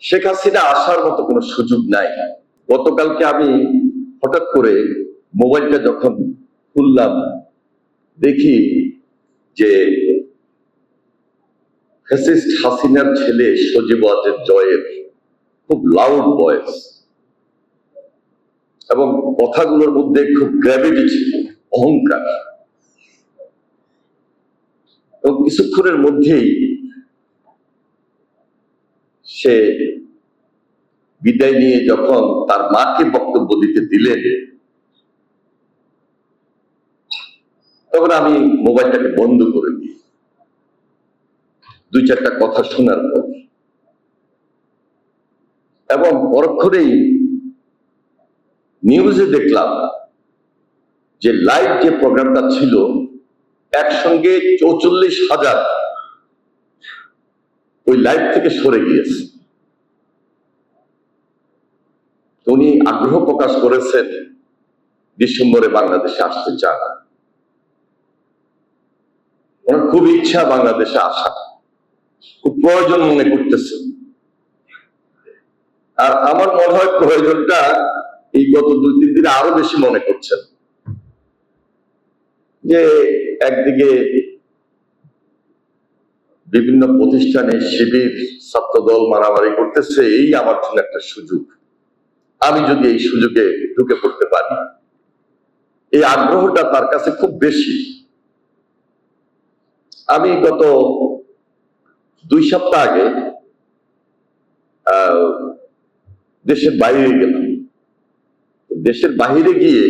শেখ হাসিনা আসার মতো কোনো সুযোগ নাই। গতকালকে আমি হঠাৎ করে মোবাইলটা যখন খুললাম, দেখি যে ফ্যাসিস্ট হাসিনার ছেলে সজীব ওয়াজেদ জয়ের খুব লাউড ভয়েস এবং কথাগুলোর মধ্যে খুব গ্র্যাভিটি ছিল, অহংকার। এবং কিছুক্ষণের মধ্যেই সে বিদায় নিয়ে যখন তার মাকে বক্তব্য দিতে দিলেন, তখন আমি মোবাইলটাকে বন্ধ করে দিই দুই চারটা কথা শোনার পর। এবং পরক্ষণেই নিউজে দেখলাম যে লাইভ যে প্রোগ্রামটা ছিল, একসঙ্গে 44,000 ওই লাইভ থেকে সরে গিয়েছে। উনি আগ্রহ প্রকাশ করেছেন ডিসেম্বরে বাংলাদেশে আসতে চান, ওনার খুব ইচ্ছা বাংলাদেশে আসা, খুব প্রয়োজন মনে করতেছেন। আর আমার মনে হয় প্রয়োজনটা এই গত 2-3 দিনে আরো বেশি মনে করছেন। যে একদিকে বিভিন্ন প্রতিষ্ঠানে শিবির ছাত্রদল মারামারি করতেছে, এই আমার জন্য একটা সুযোগ, আমি যদি এই সুযোগে ঢুকে পড়তে পারি, এই আগ্রহটা তার কাছে খুব বেশি। আমি গত 2 সপ্তাহ আগে দেশের বাইরে গেলাম। দেশের বাইরে গিয়ে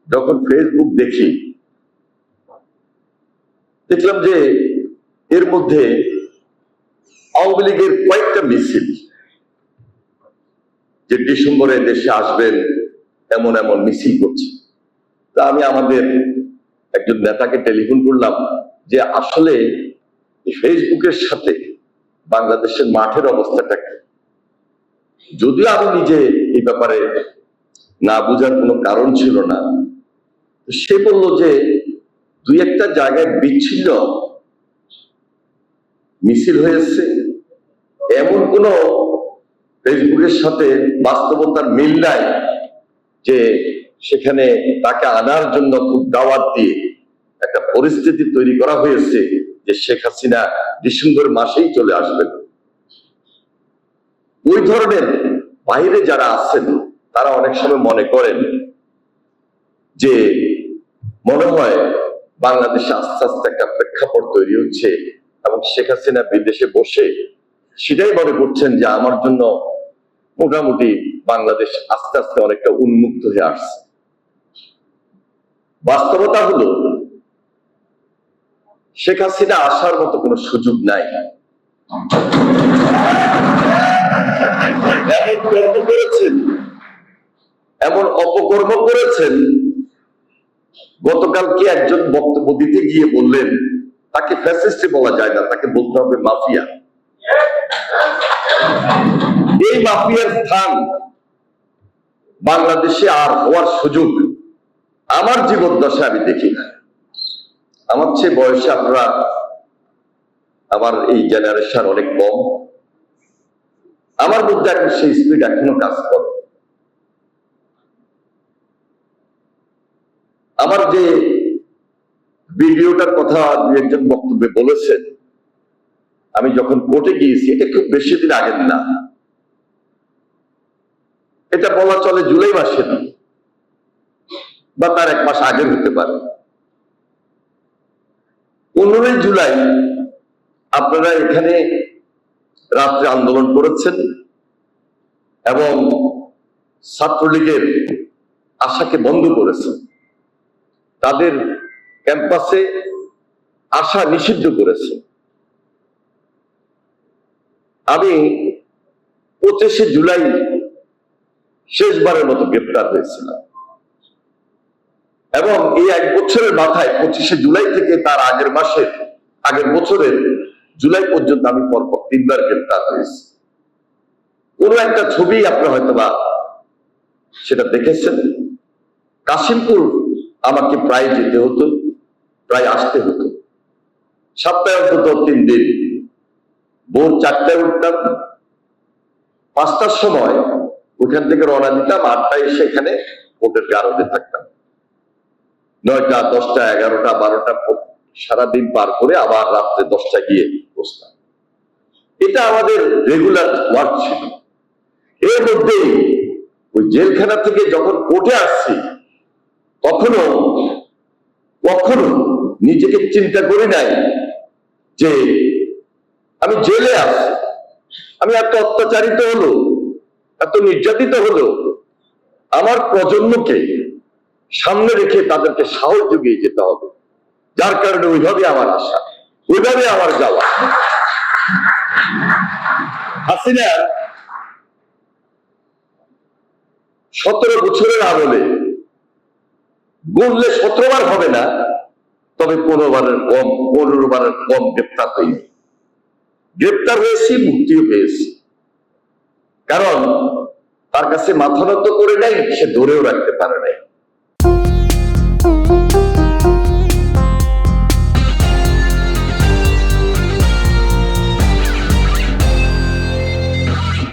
যখন ফেসবুক দেখলাম যে এর মধ্যে আওয়ামী লীগের কয়েকটা মিছিল, যে ডিসেম্বরে দেশে আসবেন এমন এমন মিছিল করছে। তা আমি আমাদের একজন নেতাকে টেলিফোন করলাম যে আসলে ফেসবুকের সাথে বাংলাদেশের মাঠের অবস্থাটা কি। যদিও আমি নিজে এই ব্যাপারে না বুঝার কোনো কারণ ছিল না, সে বলল যে 2-1টা জায়গায় বিচ্ছিন্ন মিছিল হয়েছে, এমন কোন ফেসবুকের সাথে বাস্তবতার মিল নাই যে সেখানে তাকে আনার জন্য খুব দাওয়াত দিয়ে একটা পরিস্থিতি তৈরি করা হয়েছে যে শেখ হাসিনা ডিসেম্বর মাসেই চলে আসবেন। ওই ধরনের বাইরে যারা আছেন তারা অনেক সময় মনে করেন যে মনে হয় বাংলাদেশে আস্তে আস্তে একটা প্রেক্ষাপট তৈরি হচ্ছে এবং শেখ হাসিনা বিদেশে বসে সেটাই মনে করছেন যে আমার জন্য মোটামুটি বাংলাদেশ আস্তে আস্তে অনেকটা উন্মুক্ত হয়ে আসছে। বাস্তবতা হলো শেখ হাসিনা আসার মতো কোনো সুযোগ নাই। এমন কর্ম করেছেন, এমন অপকর্ম করেছেন, গতকালকে একজন বক্তব্য দিতে গিয়ে বললেন তাকে ফ্যাসিস্ট বলা যায় না, তাকে বলতে হবে মাফিয়া। এই মাফিয়ার স্থান বাংলাদেশে আর হওয়ার সুযোগ আমার জীবদ্দশায় আমি দেখি না। আমার চেয়ে বয়সে আপনারা, আমার এই জেনারেশন অনেক কম, আমার মধ্যে এখন সেই স্পিড এখনো কাজ করে। আমার যে ভিডিওটার কথা একজন বক্তব্যে বলেছেন, আমি যখন কোর্টে গিয়েছি, এটা খুব বেশি দিন আগের না, এটা বলা চলে জুলাই মাসে বা তার 1 মাস আগের হতে পারে। 15 জুলাই আপনারা এখানে রাত্রে আন্দোলন করেছেন এবং ছাত্রলীগের আশাকে বন্ধ করেছেন, তাদের ক্যাম্পাসে আসা নিষিদ্ধ করেছে। আমি 25 জুলাই শেষবারের মতো গ্রেপ্তার হয়েছিলাম এবং এই 1 বছরের মাথায় 25 জুলাই থেকে তার আগের বছরের জুলাই পর্যন্ত আমি পরপর 3 বার গ্রেপ্তার হয়েছি। কোন একটা ছবি আপনারা হয়তো বা সেটা দেখেছেন। কাশিমপুর আমাকে প্রায় যেতে হতো, প্রায় আসতে হতো। সপ্তাহে অন্তত 3 দিন ভোর 4টায় উঠতাম, 5টার সময় ওইখান থেকে রওনা দিতাম, 8টায় এসে এখানে কোর্টের গারদে থাকতাম। 9টা, 10টা, 11টা, 12টা সারাদিন পার করে আবার রাত্রে 10টায় গিয়ে বসতাম। এটা আমাদের রেগুলার ওয়ার্ক ছিল। এর মধ্যেই ওই জেলখানা থেকে যখন কোর্টে আসছি, কখনো নিজেকে চিন্তা করি নাই যে আমি জেলে আসছি, আমি এত অত্যাচারিত হলো, এত নির্যাতিত হলো, আমার প্রজন্মকে সামনে রেখে তাদেরকে সাহস জুগিয়ে যেতে হবে। যার কারণে ওইভাবে আমার আশা, ওইভাবে আমার যাওয়া। হাসিনা 17 বছরের আমলে গুনলে 17 বার হবে না, তবে 15 বারের কম গ্রেপ্তার হয়নি। গ্রেপ্তার হয়েছি, মুক্তিও পেয়েছি। কারণ তার কাছে মাথা নত করে নাই, সে ধরেও রাখতে পারে নাই।